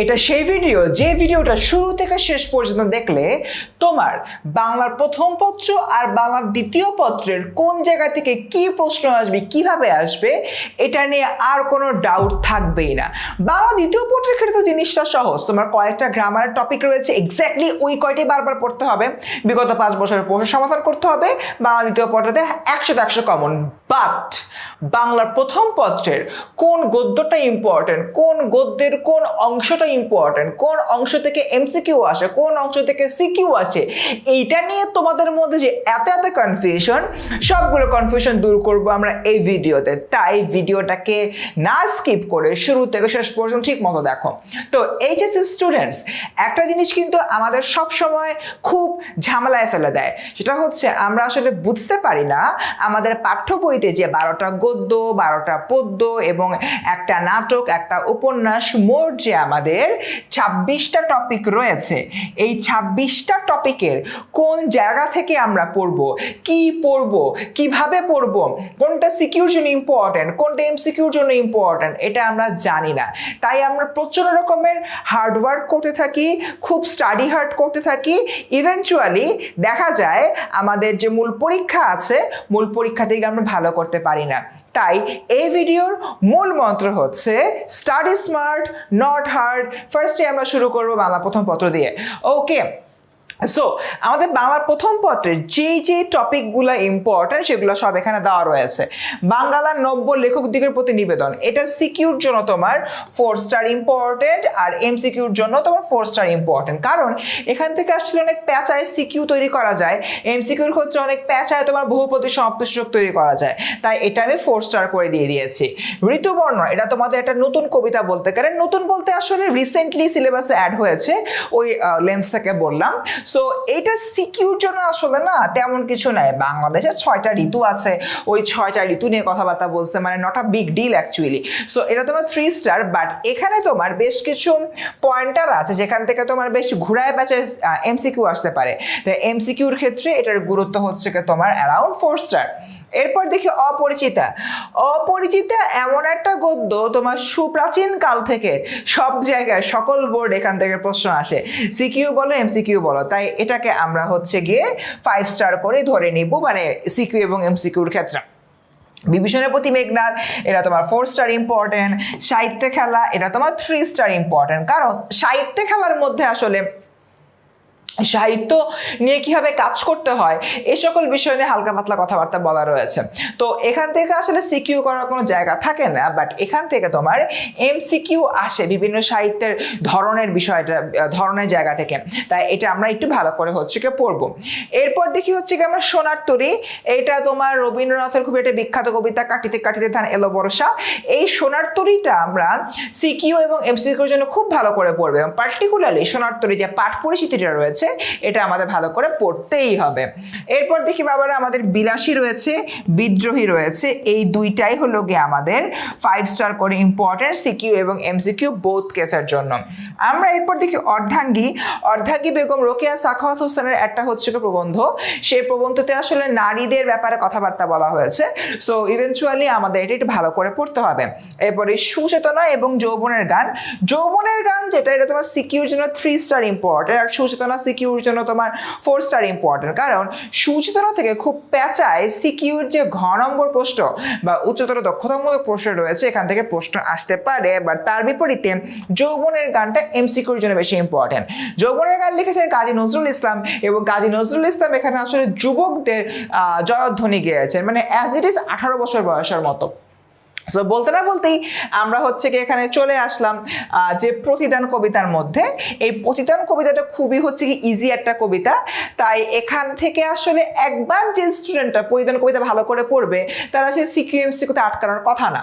এটা সেই ভিডিও যে ভিডিওটা শুরু থেকে শেষ পর্যন্ত দেখলে তোমার বাংলার প্রথম পত্র আর বাংলার দ্বিতীয় পত্রের কোন জায়গা থেকে কি প্রশ্ন আসবে কিভাবে আসবে এটা নিয়ে আর কোনো ডাউট থাকবেই না। বাংলা দ্বিতীয় পত্রের ক্ষেত্রে তো জিনিসটা সহজ, তোমার কয়েকটা গ্রামারের টপিক রয়েছে, এক্স্যাক্টলি ওই কয়টি বারবার পড়তে হবে, বিগত 5 বছরের প্রশ্ন সমাধান করতে হবে, বাংলা দ্বিতীয় পত্রতে 100 কমন। বাট বাংলার প্রথম পত্রের কোন গদ্যটা ইম্পর্টেন্ট, কোন গদ্যের কোন অংশটা ইম্পর্টেন্ট, কোন অংশ থেকে এমসিকিউ আসে, কোন অংশ থেকে সিকিউ আসে, এইটা নিয়ে তোমাদের মধ্যে যে এত কনফিউশন, সবগুলো কনফিউশন দূর করবো আমরা এই ভিডিওতে। তাই ভিডিওটাকে না স্কিপ করে শুরু থেকে শেষ পর্যন্ত ঠিক মতো দেখো। তো এইচএসসি স্টুডেন্টস, একটা জিনিস কিন্তু আমাদের সব সময় খুব ঝামেলায় ফেলে দেয়, সেটা হচ্ছে আমরা আসলে বুঝতে পারি না আমাদের পাঠ্য বইতে যে 12টা গদ্য, 12টা পদ্য এবং একটা নাটক, একটা উপন্যাস, মোট যে আমাদের 26টা টপিক রয়েছে, এই 26টা টপিকের কোন জায়গা থেকে আমরা পড়ব, কি পড়ব, কিভাবে পড়ব, কোনটা সিকিউর জন্য ইম্পর্টেন্ট, কোনটা এমসিকিউর জন্য ইম্পর্টেন্ট, এটা আমরা জানি না। তাই আমরা প্রচুর রকমের হার্ডওয়ার্ক করতে থাকি, খুব স্টাডি হার্ড করতে থাকি, ইভেনচুয়ালি দেখা যায় আমাদের যে মূল পরীক্ষা আছে, মূল পরীক্ষা থেকে আমরা ভালো করতে পারি না। তাই এই ভিডিওর মূল মন্ত্র হচ্ছে স্টাডি স্মার্ট নট হার্ড। ফার্স্টে আমরা শুরু করব বাংলা প্রথম পত্র দিয়ে। ওকে, সো আমাদের বাংলার প্রথম পত্রের যে টপিকগুলো ইম্পর্টেন্ট সেগুলো সব এখানে দেওয়া রয়েছে। বাংলার নব্য লেখক দিগের প্রতি নিবেদন, এটা সিকিউর জন্য তোমার 4 স্টার ইম্পর্টেন্ট, আর এমসিকিউর জন্য তোমার 4 স্টার ইম্পর্টেন্ট। কারণ এখান থেকে আসলে অনেক প্যাচায় সিকিউ তৈরি করা যায়, এমসিকিউর ক্ষেত্রে অনেক প্যাচায় তোমার বহুপদী সমাপ্তিসূচক তৈরি করা যায়, তাই এটা আমি 4 স্টার করে দিয়ে দিয়েছি। ঋতুবর্ণ, এটা তোমাদের একটা নতুন কবিতা বলতে পারে, নতুন বলতে আসলে রিসেন্টলি সিলেবাসে অ্যাড হয়েছে, ওই লেন্স থেকে বললাম। সো এটা সিকিউর জন্য আসলে না তেমন কিছু নাই, বাংলাদেশের 6টা ঋতু আছে, ওই 6টা ঋতু নিয়ে কথাবার্তা বলছে, মানে not a big deal actually. So এটা তোমার 3 স্টার, বাট এখানে তোমার বেশ কিছু পয়েন্টার আছে যেখান থেকে তোমার বেশ ঘুরায় প্যাচে এমসিকিউ আসতে পারে, তাই এমসিকিউর ক্ষেত্রে এটার গুরুত্ব হচ্ছে তোমার অ্যারাউন্ড 4 স্টার। এরপর দেখি অপরিচিতা। অপরিচিতা এমন একটা গদ্য তোমার সুপ্রাচীন কাল থেকে সব জায়গায় সকল বোর্ড এখান থেকে প্রশ্ন আসে, সিকিউ বলো এমসিকিউ বলো, তাই এটাকে আমরা হচ্ছে গিয়ে 5 স্টার করে ধরে নিব, মানে সিকিউ এবং এমসিকিউর ক্ষেত্রে। বিভীষণের প্রতি মেঘনাদ, এটা তোমার 4 স্টার ইম্পর্টেন্ট। সাহিত্যে খেলা, এটা তোমার 3 স্টার ইম্পর্টেন্ট, কারণ সাহিত্যে খেলার মধ্যে আসলে সাহিত্য নিয়ে কিভাবে কাজ করতে হয় এই সকল বিষয় নিয়ে হালকা পাতলা কথাবার্তা বলা রয়েছে। তো এখান থেকে আসলে সিকিউ করার কোনো জায়গা থাকে না, বাট এখান থেকে তোমার এমসিকিউ আসে বিভিন্ন সাহিত্যের ধরনের বিষয়টা, ধরনের জায়গা থেকে, তাই এটা আমরা একটু ভালো করে হচ্ছে কি পড়বো। এরপর দেখি হচ্ছে কি আমরা সোনার তরী, এটা তোমার রবীন্দ্রনাথের খুব একটা বিখ্যাত কবিতা, কাটিতে কাটিতে ধান এলো বর্ষা। এই সোনার তরীটা আমরা সিকিউ এবং এমসিকিউর জন্য খুব ভালো করে পড়বে, এবং পার্টিকুলারলি সোনার তরী যে পাঠ পরিচিতিটা রয়েছে এটা আমাদের ভালো করে পড়তেই হবে। এরপর দেখি বাবারা আমাদের বিলাসী রয়েছে, বিদ্রোহী রয়েছে, এই দুইটাই হলো গিয়ে আমাদের 5 স্টার করে ইম্পর্টেন্ট সিকিউ এবং এমসিকিউ বোথ কেসের জন্য। আমরা এরপর দেখি অর্ধাঙ্গী। অর্ধাঙ্গী বেগম রোকেয়া সাখাওয়াত হোসেনের একটা হচ্ছে প্রবন্ধ, সেই প্রবন্ধতে আসলে নারীদের ব্যাপারে কথাবার্তা বলা হয়েছে, সো ইভেনচুয়ালি আমাদের এটা একটু ভালো করে পড়তে হবে। এরপরে সুচেতনা এবং যৌবনের গান। যৌবনের গান যেটা, এটা তোমার সিকিউর জন্য 3 স্টার ইম্পর্টেন্ট, আর সুচেতনা সিকিউর জন্য তোমার 4 স্টার ইম্পর্টেন্ট, কারণ সুচেতনা থেকে খুব প্যাচায় সিকিউর যে ঘ নম্বর প্রশ্ন বা উচ্চতর দক্ষতামূলক প্রশ্ন রয়েছে এখান থেকে প্রশ্ন আসতে পারে, বাট তার বিপরীতে যৌবনের গানটা এমসিকিউর জন্য বেশি ইম্পর্টেন্ট। যৌবনের গান লিখেছেন কাজী নজরুল ইসলাম, এবং কাজী নজরুল ইসলাম এখানে আসলে যুবকদের জয়ধ্বনি গেয়েছেন, মানে অ্যাজ ইট ইজ 18 বছর বয়সের মতো। তো বলতে না বলতেই আমরা হচ্ছে কি এখানে চলে আসলাম যে প্রতিদান কবিতার মধ্যে। এই প্রতিদান কবিতাটা খুবই হচ্ছে কি ইজি একটা কবিতা, তাই এখান থেকে আসলে একবার যে স্টুডেন্টটা প্রতিদান কবিতা ভালো করে পড়বে তারা সে সিকিউ এমসিকিউতে আটকানোর কথা না।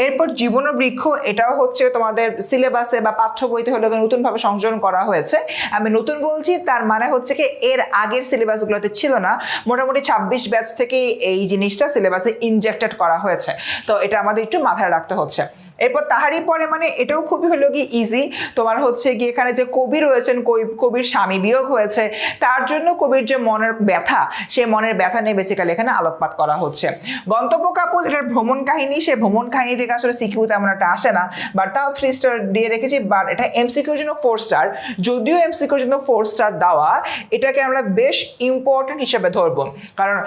এরপর জীবন বৃক্ষ, এটাও হচ্ছে তোমাদের সিলেবাসে বা পাঠ্য বইতে হলে নতুনভাবে সংযোজন করা হয়েছে। আমি নতুন বলছি তার মানে হচ্ছে কি এর আগের সিলেবাসগুলোতে ছিল না, মোটামুটি 26 ব্যাচ থেকেই এই জিনিসটা সিলেবাসে ইনজেক্টেড করা হয়েছে, তো এটা আমাদের একটু মাথায় রাখতে হচ্ছে। এরপর তাহারই পরে মানে এটাও খুবই হলো কি ইজি, তোমার হচ্ছে কি এখানে যে কবি রয়েছেন, কবির স্বামী বিয়োগ হয়েছে, তার জন্য কবির যে মনের ব্যথা, সে মনের ব্যথা নিয়ে বেসিক্যালি এখানে আলোকপাত করা হচ্ছে। গন্তব্য কাপড় এটার ভ্রমণ কাহিনী, সে ভ্রমণ কাহিনী থেকে আসলে সিকিউ তেমন একটা আসে না, বাট তাও 3 স্টার দিয়ে রেখেছি। বাট এটা এমসিকিউর জন্য 4 স্টার, যদিও এমসিকিউর জন্য 4 স্টার দেওয়া, এটাকে আমরা বেশ ইম্পর্টেন্ট হিসেবে ধরবো। কারণ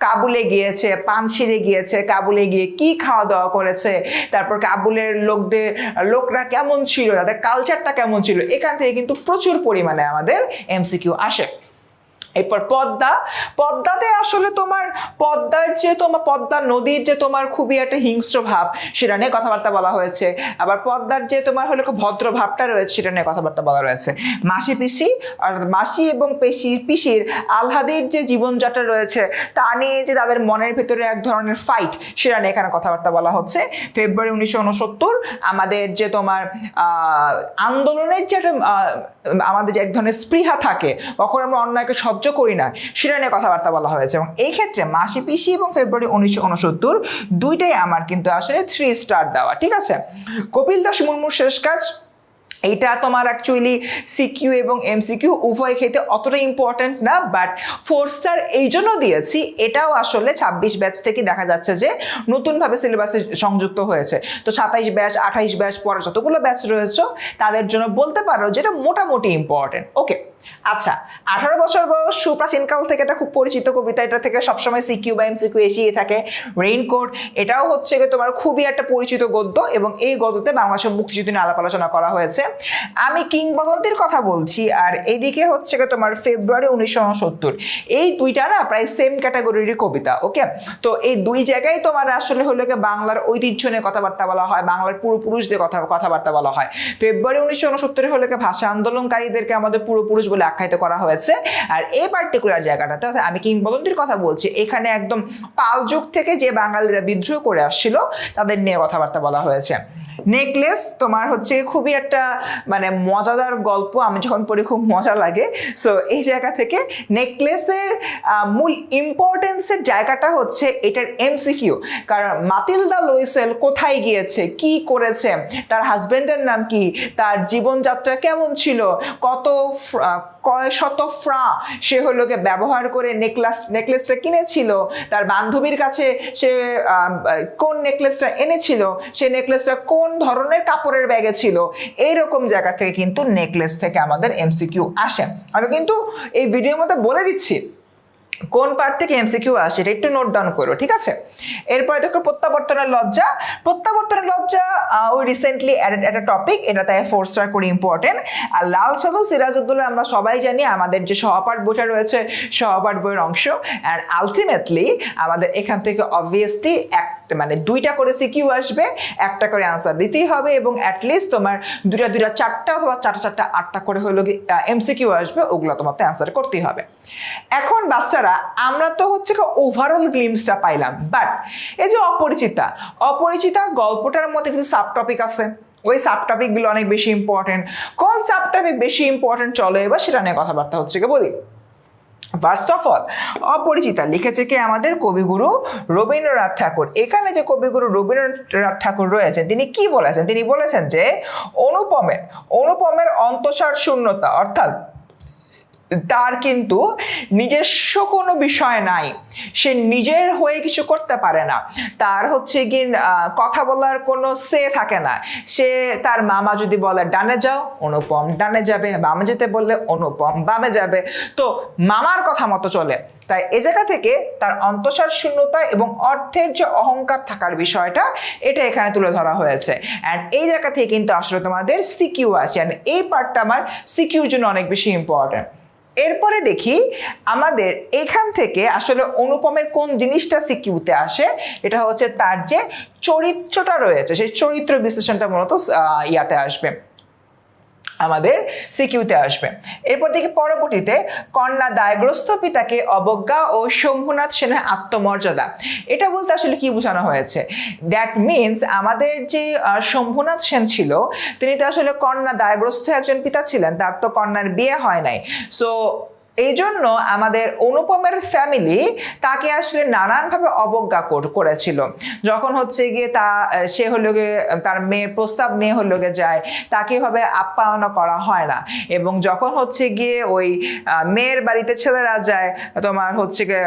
কাবুলে গিয়েছে, পানশিরে গিয়েছে, কাবুলে গিয়ে কি খাওয়া দাওয়া করেছে, তারপর কাবুলের লোকরা কেমন ছিল, তাদের কালচারটা কেমন ছিল, এখান থেকে কিন্তু প্রচুর পরিমাণে আমাদের এমসিকিউ আসে। এরপর পদ্মাতে আসলে তোমার পদ্মা নদীর যে তোমার খুবই একটা হিংস্র ভাব, সেটা নিয়ে কথাবার্তা বলা হয়েছে। আবার পদ্মার যে তোমার হলো ভদ্র ভাবটা রয়েছে, সেটা নিয়ে কথাবার্তা বলা রয়েছে। মাসি এবং পিসির আহ্লাদের যে জীবনযাত্রা রয়েছে, তা নিয়ে যে তাদের মনের ভেতরে এক ধরনের ফাইট, সেটা নিয়ে এখানে কথাবার্তা বলা হচ্ছে। ফেব্রুয়ারি 1969 আমাদের যে তোমার আন্দোলনের যে একটা আমাদের যে এক ধরনের স্পৃহা থাকে, কখন আমরা অন্যায়কে সহ্য করি না, সেটা নিয়ে কথাবার্তা বলা হয়েছে। এবং এই ক্ষেত্রে মাসি পিসি এবং ফেব্রুয়ারি 1969 দুইটাই আমার কিন্তু আসলে 3 স্টার দেওয়া, ঠিক আছে। কপিল দাস মুর্মুর শেষ কাজ, এটা তোমার অ্যাকচুয়ালি সিকিউ এবং এমসিকিউ উভয় ক্ষেত্রে অতটা ইম্পর্টেন্ট না, বাট 4 স্টার এই জন্য দিয়েছি, এটাও আসলে 26 ব্যাচ থেকে দেখা যাচ্ছে যে নতুনভাবে সিলেবাসে সংযুক্ত হয়েছে। তো 27 ব্যাচ, 28 ব্যাচ, পরে যতগুলো ব্যাচ রয়েছে তাদের জন্য বলতে পারো যেটা মোটামুটি ইম্পর্টেন্ট। ওকে, আচ্ছা, 18 বছর বয়স, সুপ্রাচীনকাল থেকে এটা খুব পরিচিত কবিতা, এটা থেকে সবসময় সিকিউ বা এমসিকিউ এসেই থাকে। রেইনকোট, এটাও হচ্ছে তোমার খুবই একটা পরিচিত গদ্য, এবং এই গদ্যতে বাংলাদেশের মুক্তিযুদ্ধ নিয়ে আলাপ আলোচনা করা হয়েছে। আমি কিংবদন্তির কথা বলছি, আর এইদিকে হচ্ছে তোমার ফেব্রুয়ারি 1969, এই দুইটা না প্রায় সেম ক্যাটাগরির কবিতা। ওকে, তো এই দুই জায়গায় তোমার আসলে হলো বাংলার ঐতিহ্য নিয়ে কথাবার্তা বলা হয়, বাংলার পূর্বপুরুষদের কথাবার্তা বলা হয়। ফেব্রুয়ারি 1969 হলো ভাষা আন্দোলনকারীদেরকে আমাদের পূর্বপুরুষ বলে আখ্যায়িত করা হয়েছে। আর এই পার্টিকুলার জায়গাটাতে অর্থাৎ আমি কিংবদন্তির কথা বলছি, এখানে একদম পাল যুগ থেকে যে বাঙালিরা বিদ্রোহ করে আসছিল তাদের নিয়ে কথাবার্তা বলা হয়েছে। নেকলেস তোমার হচ্ছে খুবই একটা মানে মজাদার গল্প, আমি যখন পড়ি খুব মজা লাগে। সো এই জায়গা থেকে নেকলেসের মূল ইম্পর্টেন্সের জায়গাটা হচ্ছে এটার এমসিকিউ। কারণ মাতিলদা লুইসেল কোথায় গিয়েছে, কি করেছে, তার হাজবেন্ডের নাম কি, তার জীবনযাত্রা কেমন ছিল, কয় শত ফ্রা সে হলো ব্যবহার করে নেকলেসটা কিনেছিল, তার বান্ধবীর কাছে সে কোন নেকলেসটা এনেছিল, সে নেকলেসটা কোন ধরনের কাপড়ের ব্যাগে ছিল, এইরকম জায়গা থেকে কিন্তু নেকলেস থেকে আমাদের এমসিকিউ আসে। আমি কিন্তু এই ভিডিওর মধ্যে বলে দিচ্ছি কোন পার্ট থেকে এমসিকিউ আসে, এটা একটু নোট ডাউন করো, ঠিক আছে। এরপরে দেখো প্রত্যাবর্তনের লজ্জা। ওই রিসেন্টলি একটা টপিক, এটা তাই 4 স্টার করে ইম্পর্টেন্ট। আর লাল সালু সিরাজউদ্দৌলা আমরা সবাই জানি আমাদের যে সহপাঠ বইটা রয়েছে, সহপাঠ বইয়ের অংশ। অ্যান্ড আলটিমেটলি আমাদের এখান থেকে অবভিয়াসলি মানে 2টা করে সিকিউ আসবে, একটা করে আনসার দিতেই হবে, এবং অ্যাটলিস্ট তোমার 2টা 4টা অথবা 4টা 8টা করে হলো এমসিকিউ আসবে, ওগুলো তোমাকে অ্যান্সার করতেই হবে। এখন বাচ্চারা আমরা তো হচ্ছে ওভারঅল গ্লিমসটা পাইলাম, বাট এই যে অপরিচিতা গল্পটার মধ্যে কিছু সাব টপিক আছে, ওই সাব টপিকগুলো অনেক বেশি ইম্পর্টেন্ট। কোন সাব টপিক বেশি ইম্পর্টেন্ট চলো এবার সেটা নিয়ে কথাবার্তা হচ্ছে বলি। ফার্স্ট অফ অল, অপরিচিতা লিখেছে কে? আমাদের কবিগুরু রবীন্দ্রনাথ ঠাকুর। এখানে যে কবিগুরু রবীন্দ্রনাথ ঠাকুর রয়েছেন, তিনি কি বলেছেন? তিনি বলেছেন যে অনুপমের অন্তঃসার শূন্যতা, অর্থাৎ তার কিন্তু নিজস্ব কোনো বিষয় নাই, সে নিজের হয়ে কিছু করতে পারে না, তার হচ্ছে কি কথা বলার কোনো সে থাকে না। সে তার মামা যদি বলে ডানে যাও, অনুপম ডানে যাবে, বামে যেতে বললে অনুপম বামে যাবে, তো মামার কথা মতো চলে। তাই এ জায়গা থেকে তার অন্তঃসার শূন্যতা এবং অর্থের যে অহংকার থাকার বিষয়টা, এটা এখানে তুলে ধরা হয়েছে। অ্যান্ড এই জায়গা থেকে কিন্তু আসলে তোমাদের সিকিউ আছে, অ্যান্ড এই পার্টটা আমার সিকিউর জন্য অনেক বেশি ইম্পর্টেন্ট। এরপরে দেখি আমাদের এখান থেকে আসলে অনুপমের কোন জিনিসটা সিকিউতে আসে, এটা হচ্ছে তার যে চরিত্রটা রয়েছে, সেই চরিত্র বিশ্লেষণটা মূলত ইয়াতে আসবে, আমাদের সিকিউতে আসবে। এরপর দেখি পরবর্তীতে কন্যা দায়গ্রস্ত পিতাকে অবজ্ঞা ও শম্ভুনাথ সেনের আত্মমর্যাদা। এটা বলতে আসলে কি বোঝানো হয়েছে? দ্যাট মিনস আমাদের যে শম্ভুনাথ সেন ছিল, তিনি তো আসলে কন্যা দায়গ্রস্ত একজন পিতা ছিলেন, তার তো কন্যার বিয়ে হয় নাই। সো এই জন্য আমাদের অনুপমের ফ্যামিলি তাকে আসলে নানানভাবে অবজ্ঞা করেছিল। যখন হচ্ছে গিয়ে সে হলো গিয়ে তার মেয়ের প্রস্তাব নিয়ে হলো গিয়ে যায়, তাকে এভাবে আপ্যায়ন করা হয় না। এবং যখন হচ্ছে গিয়ে ওই মেয়ের বাড়িতে ছেলেরা যায় তোমার হচ্ছে গিয়ে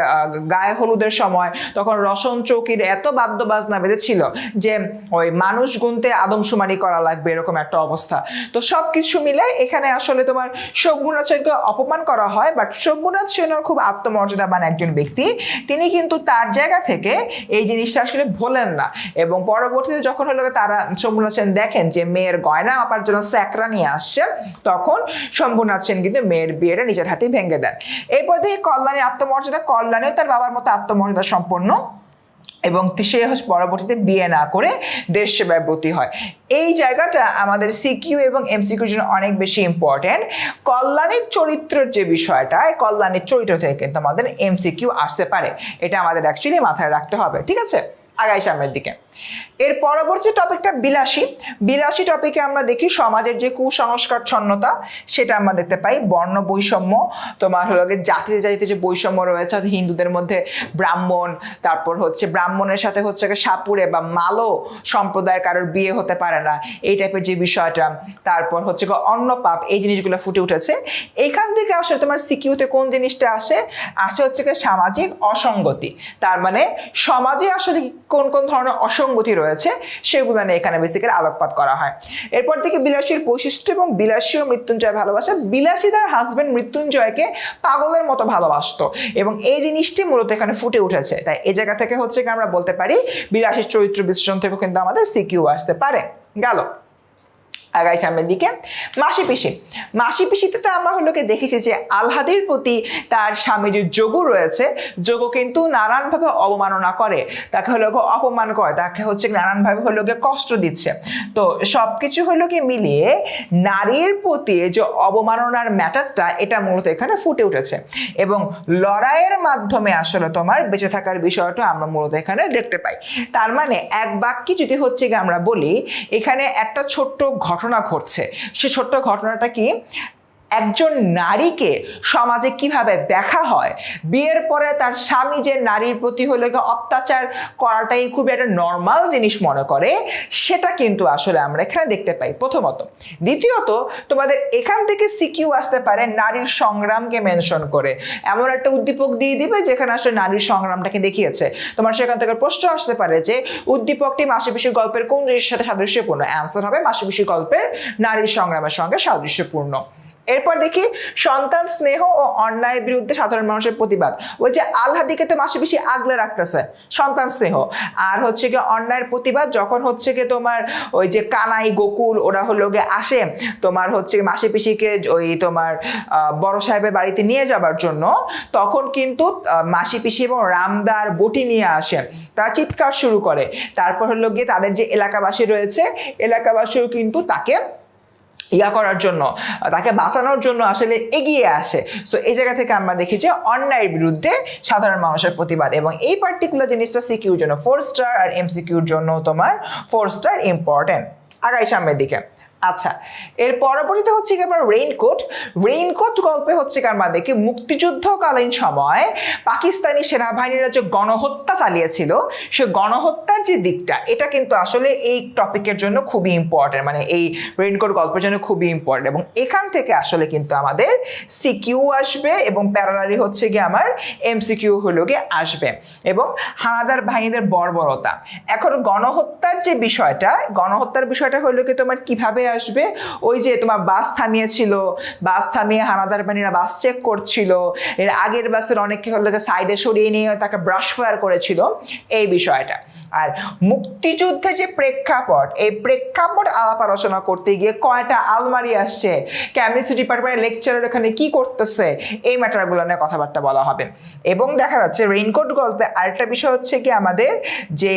গায়ে হলুদের সময়, তখন রসন চৌকির এত বাদ্যবাজনা বেজেছিল যে ওই মানুষ গুনতে আদমশুমারি করা লাগবে এরকম একটা অবস্থা। তো সবকিছু মিলে এখানে আসলে তোমার শম্ভুনাথ সেনকে অপমান করা হয়, বাট শম্ভুনাথ সেনের খুব আত্মমর্যাদাবান একজন ব্যক্তি, তিনি কিন্তু তার জায়গা থেকে এই জিনিসটা আসলে ভোলেন না। এবং পরবর্তীতে যখন হলো তারা শম্ভুনাথ সেন দেখেন যে মেয়ের গয়না মাপার জন্য স্যাকরা নিয়ে আসছে, তখন শম্ভুনাথ সেন কিন্তু মেয়ের বিয়েটা নিজের হাতেই ভেঙে দেন। এরপর থেকে কল্যাণীর আত্মমর্যাদা, কল্যাণীও তার বাবার মতো আত্মমর্যাদা সম্পন্ন, এবং সে পরবর্তীতে বিয়ে না করে দেশ সেবায় ব্রতী হয়। এই জায়গাটা আমাদের সিকিউ এবং এমসিকিউর জন্য অনেক বেশি ইম্পর্টেন্ট। কল্যাণীর চরিত্রের যে বিষয়টা, কল্যাণীর চরিত্র থেকে কিন্তু আমাদের এমসিকিউ আসতে পারে, এটা আমাদের অ্যাকচুয়ালি মাথায় রাখতে হবে। ঠিক আছে, আগাই সামনের দিকে। এর পরবর্তী টপিকটা বিলাসী টপিকে আমরা দেখি সমাজের যে কুসংস্কারচ্ছন্নতা, সেটা আমরা দেখতে পাই। বর্ণ বৈষম্য, তোমার হলো জাতিতে জাতিতে যে বৈষম্য রয়েছে, হিন্দুদের মধ্যে ব্রাহ্মণ, তারপর হচ্ছে ব্রাহ্মণের সাথে হচ্ছে সাপুরে বা মালো সম্প্রদায়ের কারোর বিয়ে হতে পারে না, এই টাইপের যে বিষয়টা, তারপর হচ্ছে অন্নপাপ, এই জিনিসগুলো ফুটে উঠেছে। এখান থেকে আসলে তোমার সিকিউতে কোন জিনিসটা আসে হচ্ছে সামাজিক অসঙ্গতি। তার মানে সমাজে আসলে কোন কোন ধরনের অসঙ্গতি রয়েছে সেগুলো নিয়ে এখানে বেসিক্যালি আলোকপাত করা হয়। এরপর থেকে বিলাসীর বৈশিষ্ট্য এবং বিলাসী ও মৃত্যুঞ্জয় ভালোবাসা। বিলাসী তার হাজবেন্ড মৃত্যুঞ্জয়কে পাগলের মতো ভালোবাসতো, এবং এই জিনিসটি মূলত এখানে ফুটে উঠেছে। তাই এই জায়গা থেকে হচ্ছে আমরা বলতে পারি বিলাসীর চরিত্র বিশ্লেষণ থেকে কিন্তু আমাদের সিকিউ আসতে পারে। গেল আগাই সামনের দিকে। মাসি পিসিতে তো আমরা হলো দেখেছি যে আহ্লাদের প্রতি তার স্বামী যে যোগু রয়েছে, যোগু কিন্তু নানানভাবে অবমাননা করে, তাকে হলো অপমান করে, তাকে হচ্ছে নানানভাবে হলো কষ্ট দিচ্ছে। তো সবকিছু হলো মিলিয়ে নারীর প্রতি যে অবমাননার ম্যাটারটা, এটা মূলত এখানে ফুটে উঠেছে, এবং লড়াইয়ের মাধ্যমে আসলে তোমার বেঁচে থাকার বিষয়টা আমরা মূলত এখানে দেখতে পাই। তার মানে এক বাক্যে যদি হচ্ছে আমরা বলি, এখানে একটা ছোট্ট ঘটনা ঘটছে। সে ছোট্ট ঘটনাটা কি, একজন নারীকে সমাজে কিভাবে দেখা হয়, বিয়ের পরে তার স্বামী যে নারীর প্রতি হলো অত্যাচার করাটাই খুব একটা নর্মাল জিনিস মনে করে, সেটা কিন্তু আসলে আমরা এখানে দেখতে পাই প্রথমত। দ্বিতীয়ত, তোমাদের এখান থেকে সিকিউ আসতে পারে নারীর সংগ্রামকে মেনশন করে, এমন একটা উদ্দীপক দিয়ে দিবে যেখানে আসলে নারীর সংগ্রামটাকে দেখিয়েছে। তোমার সেখান থেকে প্রশ্ন আসতে পারে যে উদ্দীপকটি মাসি পিসি গল্পের কোন জিনিসের সাথে সাদৃশ্যপূর্ণ? অ্যান্সার হবে মাসি পিসি গল্পের নারীর সংগ্রামের সঙ্গে সাদৃশ্যপূর্ণ। এরপর দেখি সন্তান স্নেহ ও অন্যায়ের বিরুদ্ধে সাধারণ মানুষের প্রতিবাদ। ওই যে আহ্লাদিকে তো মাসি পিসি আগলে রাখতেছে, সন্তান স্নেহ, আর হচ্ছে গিয়ে অন্যায়ের প্রতিবাদ। যখন হচ্ছে গিয়ে তোমার ওই যে কানাই গোকুল ওরা হলো গিয়ে আসে তোমার হচ্ছে মাসি পিসিকে ওই তোমার বড় সাহেবের বাড়িতে নিয়ে যাবার জন্য, তখন কিন্তু মাসি পিসি এবং রামদার বটি নিয়ে আসে, তারা চিৎকার শুরু করে। তারপর হলো গিয়ে তাদের যে এলাকাবাসী রয়েছে, এলাকাবাসীও কিন্তু তাকে করার জন্য, তাকে বাঁচানোর জন্য আসলে এগিয়ে আসে। সো এই জায়গা থেকে আমরা দেখি যে অন্যায়ের বিরুদ্ধে সাধারণ মানুষের প্রতিবাদ, এবং এই পার্টিকুলার জিনিসটা সিকিউর জন্য 4 স্টার আর এমসিকিউর জন্য তোমার 4 স্টার ইম্পর্টেন্ট। আগাই সামনের দিকে। আচ্ছা, এর পরবর্তীতে হচ্ছে কি আমরা রেইনকোট গল্পে হচ্ছে কি আমরা দেখি মুক্তিযুদ্ধকালীন সময় পাকিস্তানি সেনাবাহিনীরা যে গণহত্যা চালিয়েছিল, সে গণহত্যার যে দিকটা, এটা কিন্তু আসলে এই টপিকের জন্য খুবই ইম্পর্টেন্ট, মানে এই রেইনকোট গল্পের জন্য খুবই ইম্পর্টেন্ট। এবং এখান থেকে আসলে কিন্তু আমাদের সিকিউ আসবে, এবং প্যারালালি হচ্ছে গিয়ে আমার এমসিকিউ হলো গিয়ে আসবে। এবং হানাদার বাহিনীদের বর্বরতা। এখন গণহত্যার যে বিষয়টা, গণহত্যার বিষয়টা হলো কি তোমার কিভাবে আসবে, ওই যে তোমার বাস থামিয়েছিল, বাস থামিয়ে হানাদার বাহিনীরা বাস চেক করছিল, এর আগের বাসের অনেককে হলো সাইডে সরিয়ে নিয়ে তাকে ব্রাশ ফায়ার করেছিল, এই বিষয়টা। আর মুক্তিযুদ্ধের যে প্রেক্ষাপট, এই প্রেক্ষাপট আলাপ আলোচনা করতে গিয়ে কয়টা আলমারি আসছে, কেমিস্ট্রি ডিপার্টমেন্টের লেকচারার এখানে কি করতেছে, এই ম্যাটারগুলো নিয়ে কথাবার্তা বলা হবে। এবং দেখা যাচ্ছে রেইনকোট গল্পে আরেকটা বিষয় হচ্ছে কি আমাদের যে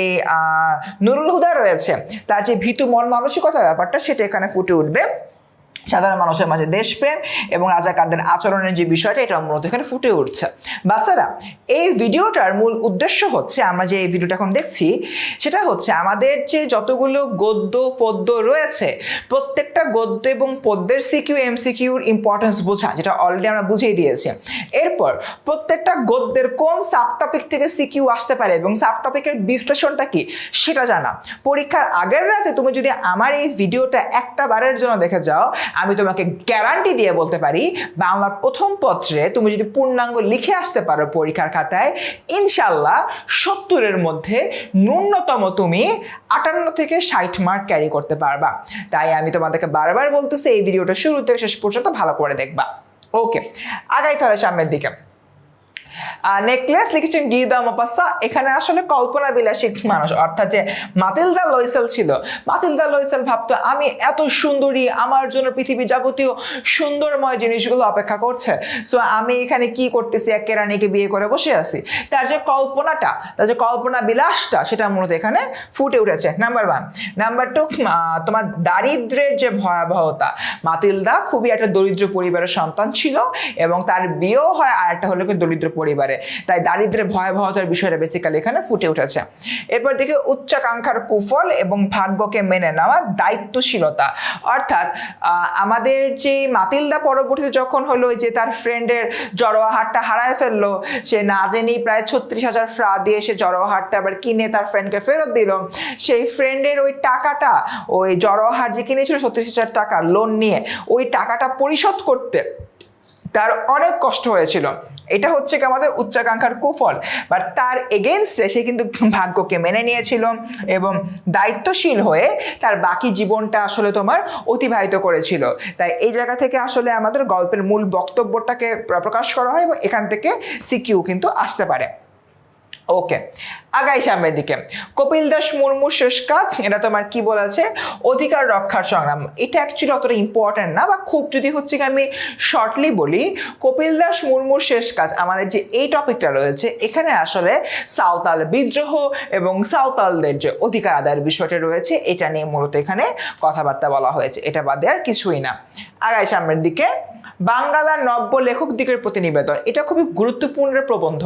নুরুল হুদা রয়েছে, তার যে ভীতু মন মানসিকতা ব্যাপারটা, সেটা এখানে ফুটে উঠবে। সাধারণ মানুষের মাঝে দেশপ্রেম এবং রাজাকারদের আচরণের যে বিষয়টা, এটা মূলত এখানে ফুটে উঠছে। বাচ্চারা, এই ভিডিওটার মূল উদ্দেশ্য হচ্ছে, আমরা যে এই ভিডিওটা এখন দেখছি সেটা হচ্ছে আমাদের যে যতগুলো গদ্য পদ্য রয়েছে, প্রত্যেকটা গদ্য এবং পদ্যের সিকিউ এমসিকিউর ইম্পর্টেন্স বোঝা, যেটা অলরেডি আমরা বুঝিয়ে দিয়েছি। এরপর প্রত্যেকটা গদ্যের কোন সাবটপিক থেকে সিকিউ আসতে পারে এবং সাবটপিকের বিশ্লেষণটা কি সেটা জানা। পরীক্ষার আগের রাতে তুমি যদি আমার এই ভিডিওটা একটা বারের জন্য দেখে যাও, আমি তোমাকে গ্যারান্টি দিয়ে বলতে পারি, বাংলার প্রথম পত্রে তুমি যদি পূর্ণাঙ্গ লিখে আসতে পারো পরীক্ষার খাতায়, ইনশাল্লাহ 70-এর মধ্যে ন্যূনতম তুমি 58 থেকে 60 মার্ক ক্যারি করতে পারবা। তাই আমি তোমাদেরকে বারবার বলতেছি, এই ভিডিওটা শুরু থেকে শেষ পর্যন্ত ভালো করে দেখবা। ওকে, আগাই তাহলে সামনের দিকে। নেকলেস লিখেছেন গিদা মোপাসা। এখানে আসলে কল্পনা বিলাসী মানুষ, অর্থাৎ যে মাতিলদা লয়সেল ছিল, মাতিলদা লয়সেল ভাবতো আমি এত সুন্দরী, আমার জন্য পৃথিবীর যাবতীয় সুন্দরময় জিনিসগুলো অপেক্ষা করছে, সো আমি এখানে কি করতেছি, এক কেরানিকে বিয়ে করে বসে আছি। তার যে কল্পনাটা, তার যে কল্পনা বিলাসটা, সেটা মূলত এখানে ফুটে উঠেছে। নাম্বার 1। নাম্বার 2, তোমার দারিদ্র্যের যে ভয়াবহতা। মাতিলদা খুবই একটা দরিদ্র পরিবারের সন্তান ছিল এবং তার বিয়েও হয় আর একটা হলো দরিদ্র পরিবারে, তাই দারিদ্র্যের ভয়াবহতার বিষয়টা বেসিক্যালি এখানে ফুটে উঠেছে। এরপর দেখি উচ্চাকাঙ্ক্ষার কুফল এবং ভাগ্যকে মেনে নেওয়া দায়িত্বশীলতা। অর্থাৎ আমাদের যে মাতিলদা পরবর্তীতে যখন হলো যে তার ফ্রেন্ডের জড়োয়া হারটা হারায় ফেললো, সে না জেনেই প্রায় 36,000 ফ্রা দিয়ে সে জড়োয়া হারটা আবার কিনে তার ফ্রেন্ডকে ফেরত দিল। সেই ফ্রেন্ডের ওই টাকাটা, ওই জড়োয়া হার যে কিনেছিল 36,000 টাকা লোন নিয়ে, ওই টাকাটা পরিশোধ করতে তার অনেক কষ্ট হয়েছিল। এটা হচ্ছে কি আমাদের উচ্চাকাঙ্ক্ষার কুফল। বাট তার এগেনস্টে সে কিন্তু ভাগ্যকে মেনে নিয়েছিল এবং দায়িত্বশীল হয়ে তার বাকি জীবনটা আসলে তোমার অতিবাহিত করেছিল। তাই এই জায়গা থেকে আসলে আমাদের গল্পের মূল বক্তব্যটাকে প্রকাশ করা হয় এবং এখান থেকে সিকিউ কিন্তু আসতে পারে। ওকে, আগাই সামনের দিকে। কপিল দাস মুর্মুর শেষ কাজ, এটা তোমার কি বলেছে, অধিকার রক্ষার সংগ্রাম। এটা অ্যাকচুয়ালি অতটা ইম্পর্টেন্ট না, বা খুব যদি হচ্ছে আমি শর্টলি বলি, কপিল দাস মুর্মুর শেষ কাজ, আমাদের যে এই টপিকটা রয়েছে এখানে আসলে সাঁওতাল বিদ্রোহ এবং সাঁওতালদের যে অধিকার আদায়ের বিষয়টা রয়েছে, এটা নিয়ে মূলত এখানে কথাবার্তা বলা হয়েছে, এটা বাদে আর কিছুই না। আগাই সামনের দিকে। বাঙ্গালার নব্য লেখক দিকের প্রতিনিবেদন, এটা খুবই গুরুত্বপূর্ণ প্রবন্ধ।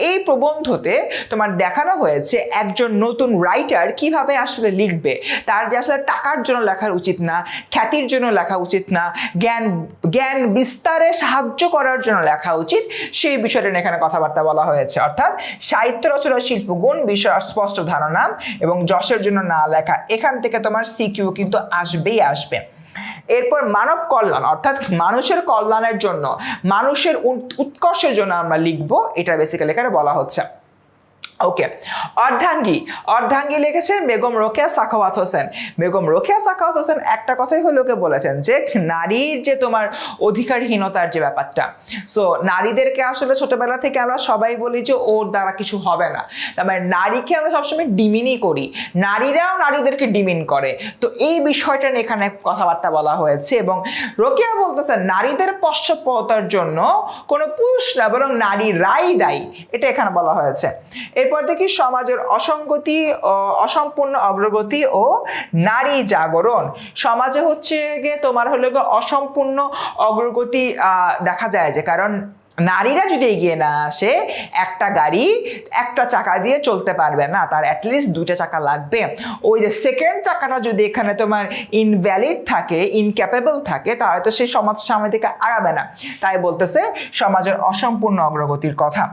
এই প্রবন্ধতে তোমার দেখানো হয়েছে একজন নতুন রাইটার কিভাবে আসলে লিখবে, তার যে আসলে টাকার জন্য লেখার উচিত না, খ্যাতির জন্য লেখা উচিত না, জ্ঞান বিস্তারে সাহায্য করার জন্য লেখা উচিত, সেই বিষয়টা নিয়ে এখানে কথাবার্তা বলা হয়েছে। অর্থাৎ সাহিত্য রচনা শিল্পগুণ বিষয় স্পষ্ট ধারণা এবং যশের জন্য না লেখা, এখান থেকে তোমার সিকিউ কিন্তু আসবেই আসবে। এরপর মানব কল্যাণ, অর্থাৎ মানুষের কল্যাণের জন্য, মানুষের উৎকর্ষের জন্য আমরা লিখবো, এটা বেসিক্যালি এখানে বলা হচ্ছে। ওকে, অর্ধাঙ্গী লিখেছেন বেগম রোকেয়া সাখাওয়াত হোসেন। বেগম রোকেয়া সাখাওয়াত হোসেন একটা কথাই হলো বলেছেন যে নারীর যে তোমার অধিকারহীনতার যে ব্যাপারটা, সো নারীদেরকে আসলে ছোটবেলা থেকে আমরা সবাই বলি যে ওর দ্বারা কিছু হবে না, তার মানে নারীকে আমরা সবসময় ডিমিনই করি, নারীরাও নারীদেরকে ডিমিন করে। তো এই বিষয়টা নিয়ে এখানে কথাবার্তা বলা হয়েছে এবং রোকেয়া বলতেছেন নারীদের পশ্চাৎপদতার জন্য কোনো পুরুষ না বরং নারীরাই দায়ী, এটা এখানে বলা হয়েছে। এরপর দেখি সমাজের অসঙ্গতি, অসম্পূর্ণ অগ্রগতি ও নারী জাগরণ। সমাজে হচ্ছে গিয়ে তোমার হলো অসম্পূর্ণ অগ্রগতি দেখা যায়, যে কারণ নারীরা যদি এগিয়ে না আসে, একটা গাড়ি একটা চাকা দিয়ে চলতে পারবে না, তার অ্যাটলিস্ট 2টা চাকা লাগবে। ওই যে সেকেন্ড চাকাটা যদি এখানে তোমার ইনভ্যালিড থাকে, ইনক্যাপেবল থাকে, তাহলে তো সেই সমাজ সামনে দিকে আগাবে না। তাই বলতেছে সমাজের অসম্পূর্ণ অগ্রগতির কথা।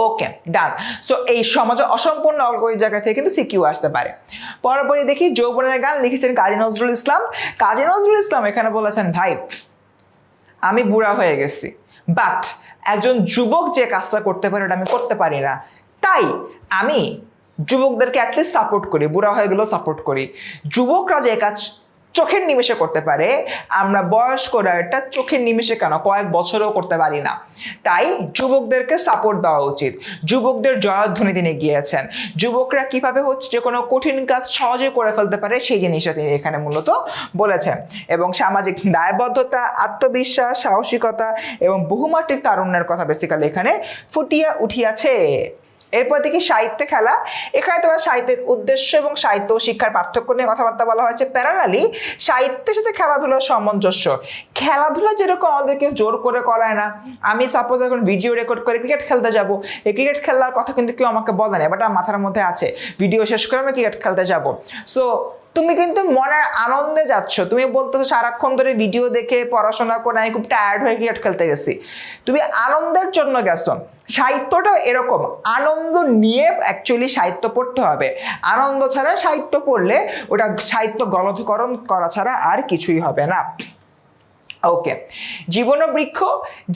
ওকে, ডান। সো এই সমাজে অসম্পূর্ণ অগ্রগতির জায়গা থেকে কিন্তু সিকিউ আসতে পারে। পরপরই দেখি যৌবনের গান লিখেছেন কাজী নজরুল ইসলাম। কাজী নজরুল ইসলাম এখানে বলেছেন, ভাই আমি বুড়া হয়ে গেছি, বাট একজন যুবক যে কাজটা করতে পারে ওটা আমি করতে পারি না, তাই আমি যুবকদেরকে অ্যাটলিস্ট সাপোর্ট করি, বুড়া হয়ে গেলেও সাপোর্ট করি। যুবকরা যে কাজ চোখের নিমেষে করতে পারে, আমরা বয়স্করা এটা চোখের নিমেষে কেন কয়েক বছরও করতে পারি না। তাই যুবকদেরকে সাপোর্ট দেওয়া উচিত। যুবকদের জয়ধ্বনি তিনি গিয়েছেন, যুবকরা কিভাবে হচ্ছে যে কোনো কঠিন কাজ সহজে করে ফেলতে পারে সেই জিনিসটা তিনি এখানে মূলত বলেছেন। এবং সামাজিক দায়বদ্ধতা, আত্মবিশ্বাস, সাহসিকতা এবং বহুমাত্রিক তারুণ্যের কথা বেসিক্যালি এখানে ফুটিয়ে উঠিয়াছে। এরপর দেখি সাহিত্যে খেলা। এখানে তোমার সাহিত্যের উদ্দেশ্য এবং সাহিত্য ও শিক্ষার পার্থক্য নিয়ে কথাবার্তা বলা হয়েছে। প্যারালালি সাহিত্যের সাথে খেলাধুলার সামঞ্জস্য। খেলাধুলা যেরকম আমাদেরকে জোর করে করায় না, আমি সাপোজ এখন ভিডিও রেকর্ড করে ক্রিকেট খেলতে যাব, এই ক্রিকেট খেলার কথা কিন্তু কেউ আমাকে বলে না, বাট আমার মাথার মধ্যে আছে ভিডিও শেষ করে আমি ক্রিকেট খেলতে যাব। সো তুমি কিন্তু মনের আনন্দে যাচ্ছ, তুমি বলতেছো সারাক্ষণ ধরে ভিডিও দেখে পড়াশোনা করে আমি খুব টায়ার্ড হয়ে ক্রিকেট খেলতে গেছি, তুমি আনন্দের জন্য গেছো। সাহিত্যটা এরকম, আনন্দ নিয়ে অ্যাকচুয়ালি সাহিত্য পড়তে হবে। আনন্দ ছাড়া সাহিত্য পড়লে ওটা সাহিত্য গলদীকরণ করা ছাড়া আর কিছুই হবে না। ওকে, জীবন ও বৃক্ষ।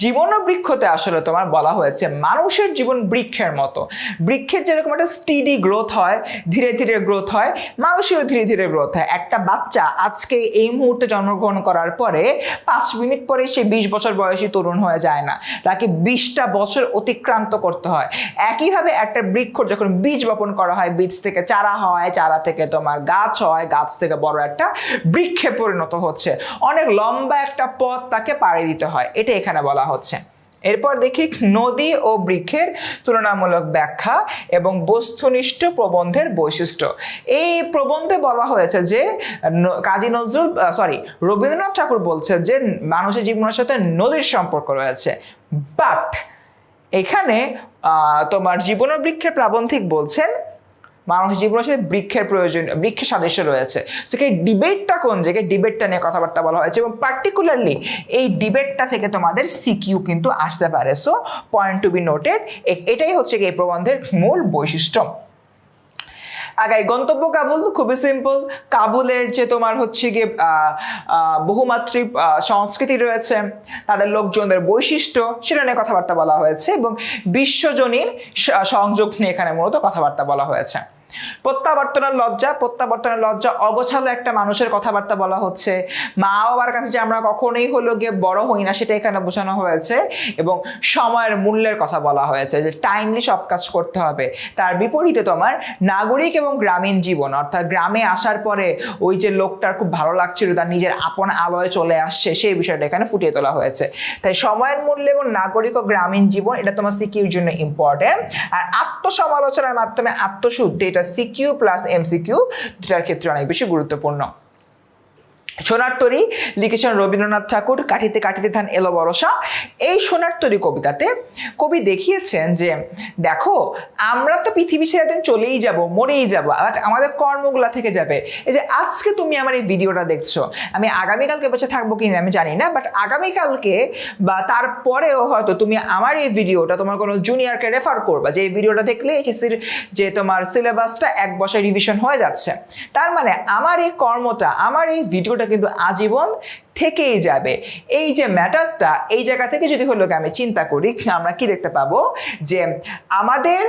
জীবন ও বৃক্ষতে আসলে তোমার বলা হয়েছে মানুষের জীবন বৃক্ষের মতো। বৃক্ষের যেরকম একটা স্টিডি গ্রোথ হয়, ধীরে ধীরে গ্রোথ হয়, মানুষেরও ধীরে ধীরে গ্রোথ হয়। একটা বাচ্চা আজকে এই মুহূর্তে জন্মগ্রহণ করার পরে 5 মিনিট পরে সে 20 বছর বয়সী তরুণ হয়ে যায় না, তাকে 20টা বছর অতিক্রান্ত করতে হয়। একইভাবে একটা বৃক্ষ যখন বীজ বপন করা হয়, বীজ থেকে চারা হয়, চারা থেকে তোমার গাছ হয়, গাছ থেকে বড় একটা বৃক্ষে পরিণত হচ্ছে, অনেক লম্বা একটা পথ তাকে পাড়ি দিতে হয়, এটা এখানে বলা হচ্ছে। এরপর দেখি নদী ও বৃক্ষের তুলনামূলক ব্যাখ্যা এবং বস্তুনিষ্ঠ প্রবন্ধের বৈশিষ্ট্য। এই প্রবন্ধে বলা হয়েছে যে রবীন্দ্রনাথ ঠাকুর বলছে যে মানুষের জীবনের সাথে নদীর সম্পর্ক রয়েছে, বাট এখানে তোমার জীবন ও বৃক্ষের প্রাবন্ধিক বলছেন মানুষের জীবনের সাথে বৃক্ষের প্রয়োজন, বৃক্ষের সাদৃশ্য রয়েছে। সেখানে ডিবেটটা কোন জায়গায়, ডিবেটটা নিয়ে কথাবার্তা বলা হয়েছে এবং পার্টিকুলারলি এই ডিবেটটা থেকে তোমাদের সিকিউ কিন্তু আসতে পারে। So point to be noted, এটাই হচ্ছে এই প্রবন্ধের মূল বৈশিষ্ট্য। আগাই গন্তব্য কাবুল, খুবই সিম্পল। কাবুলের যে তোমার হচ্ছে গিয়ে বহুমাত্রিক সংস্কৃতি রয়েছে, তাদের লোকজনদের বৈশিষ্ট্য, সেটা নিয়ে কথাবার্তা বলা হয়েছে এবং বিশ্বজনীন সংযোগ নিয়ে এখানে মূলত কথাবার্তা বলা হয়েছে। প্রত্যাবর্তনের লজ্জা। প্রত্যাবর্তনের লজ্জা অগোছালো একটা মানুষের কথাবার্তা বলা হচ্ছে। মা বাবার কাছে যে আমরা কখনোই হলো গিয়ে বড় হই না, সেটা এখানে বোঝানো হয়েছে এবং সময়ের মূল্যের কথা বলা হয়েছে, যে টাইমলি সব কাজ করতে হবে। তার বিপরীতে তোমার নাগরিক এবং গ্রামীণ জীবন, অর্থাৎ গ্রামে আসার পরে ওই যে লোকটার খুব ভালো লাগছিল, তার নিজের আপন আলোয় চলে আসছে, সেই বিষয়টা এখানে ফুটিয়ে তোলা হয়েছে। তাই সময়ের মূল্য এবং নাগরিক ও গ্রামীণ জীবন, এটা তোমার সিকিউর জন্য ইম্পর্টেন্ট। আর আত্মসমালোচনার মাধ্যমে আত্মশুদ্ধি, এটা সিকিউ প্লাস এমসিকিউ দুটার ক্ষেত্রে অনেক বেশি গুরুত্বপূর্ণ। সোনার তরী লিখেছেন রবীন্দ্রনাথ ঠাকুর। কাঠিতে কাঠিতে ধান এলো বরষা। এই সোনার তরী কবিতাতে কবি দেখিয়েছেন যে দেখো আমরা তো পৃথিবী ছেড়ে দিন চলেই যাব, মরেই যাব, আমাদের কর্মগুলা থেকে যাবে। এই যে আজকে তুমি আমার এই ভিডিওটা দেখছো, আমি আগামীকালকে বেঁচে থাকবো কিনা আমি জানি না, বাট আগামীকালকে বা তারপরেও হয়তো তুমি আমার এই ভিডিওটা তোমার কোনো জুনিয়রকে রেফার করবা, যে এই ভিডিওটা দেখলে এইচএসসির যে তোমার সিলেবাসটা 1 বছর রিভিশন হয়ে যাচ্ছে। তার মানে আমার এই কর্মটা, আমার এই ভিডিওটা কিন্তু আজীবন থেকেই যাবে। এই যে ম্যাটারটা, এই জায়গা থেকে যদি হলো আমি চিন্তা করি, আমরা কি দেখতে পাবো যে আমাদের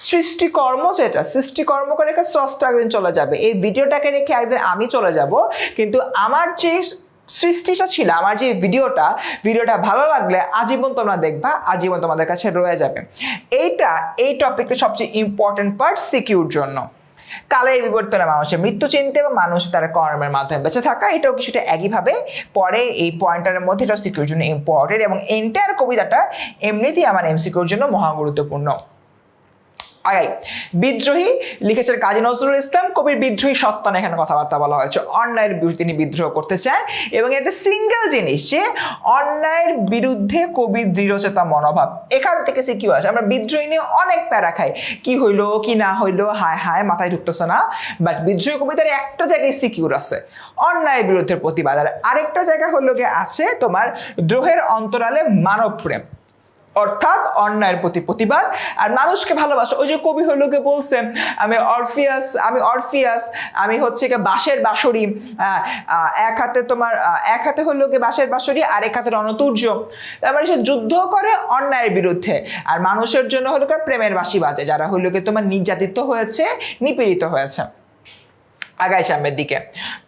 সৃষ্টিকর্ম, যেটা সৃষ্টিকর্ম করে রেখে স্রষ্টা একদিন চলে যাবে, এই ভিডিওটাকে রেখে একদিন আমি চলে যাব, কিন্তু আমার যে সৃষ্টিটা ছিল, আমার যে ভিডিওটা ভালো লাগলে আজীবন তোমরা দেখবা, আজীবন তোমাদের কাছে রয়ে যাবে। এই টপিকের সবচেয়ে ইম্পর্টেন্ট পার্ট সিকিউর জন্য। কালের বিবর্তনে মানুষের মৃত্যু চিনতে এবং মানুষ তার কর্মের মাধ্যমে বেঁচে থাকা, এটাও কিছুটা একইভাবে পরে এই পয়েন্টারের মধ্যে, এটা সিকিউর জন্য ইম্পর্টেন্ট এবং এন্টায়ার কবিতাটা এমনিতেই আমার এমসিকিউর জন্য মহা গুরুত্বপূর্ণ। আগাই বিদ্রোহী লিখেছেন কাজী নজরুল ইসলাম। কবির বিদ্রোহী সত্তা নিয়ে এখানে কথাবার্তা বলা হয়েছে। অন্যায়ের বিরুদ্ধে তিনি বিদ্রোহ করতে চান এবং এটা সিঙ্গেল জিনিস যে অন্যায়ের বিরুদ্ধে কবির দৃঢ়চেতা মনোভাব। এখান থেকে সিকিউ আসে। আমরা বিদ্রোহী নিয়ে অনেক প্যারা খাই, কি হইলো কি না হইলো, হায় হায় মাথায় ঢুকতেছে না, বাট বিদ্রোহী কবিতার একটা জায়গায় সিকিউর আছে, অন্যায়ের বিরুদ্ধে প্রতিবাদ। আর আরেকটা জায়গা হলো গিয়ে আছে তোমার দ্রোহের অন্তরালে মানব প্রেম, অর্থাৎ অন্যায়ের প্রতি প্রতিবাদ আর মানুষকে ভালোবাসা। ওই যে কবি হলো গিয়ে বলছেন আমি অরফিয়াস, আমি হচ্ছে গিয়ে বাঁশের বাঁশরি, এক হাতে হলো গিয়ে বাঁশের বাঁশরি আর এক হাতে রণতুর্য। তারপরে সে যুদ্ধ করে অন্যায়ের বিরুদ্ধে আর মানুষের জন্য হলো গিয়ে প্রেমের বাঁশি বাজে, যারা হলো গিয়ে তোমার নির্যাতিত হয়েছে, নিপীড়িত হয়েছে। আগাই সামনের দিকে।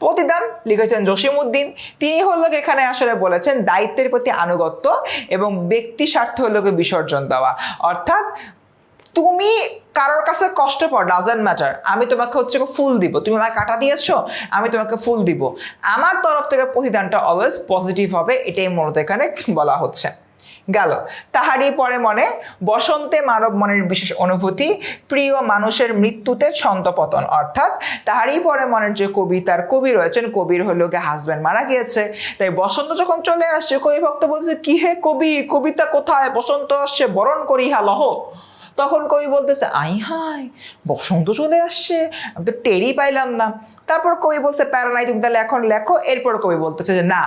প্রতিদান লিখেছেন জসিমউদ্দিন। তিনি হলো এখানে আসলে বলেছেন দায়িত্বের প্রতি আনুগত্য এবং ব্যক্তি স্বার্থ হলো বিসর্জন দেওয়া, অর্থাৎ তুমি কারোর কাছে কষ্ট পাও, ডাজন্ট ম্যাটার, আমি তোমাকে হচ্ছে ফুল দিব, তুমি আমাকে কাটা দিয়েছো, আমি তোমাকে ফুল দিব, আমার তরফ থেকে প্রতিদানটা অলওয়েজ পজিটিভ হবে, এটাই মূলত এখানে বলা হচ্ছে। গেল। তাহারই পরে মনে বসন্তে মানব মনের বিশেষ অনুভূতি, প্রিয় মানুষের মৃত্যুতে ছন্দপতন। অর্থাৎ তাহারই পরে মনের যে কবিতার কবি রয়েছেন, কবির হলো গিয়ে হাজব্যান্ড মারা গিয়েছে, তাই বসন্ত যখন চলে আসছে কবি ভক্ত বলছে কি হে কবি, কবিতা কোথায়, বসন্ত আসছে বরণ করি হা লহ। তখন কবি বলতেছে আই হাই বসন্ত চলে আসছে, আমি তো টেরই পাইলাম না। তারপর কবি বলছে প্যারা নাই, তুমি তাহলে এখন লেখো। এরপর কবি বলতেছে যে না,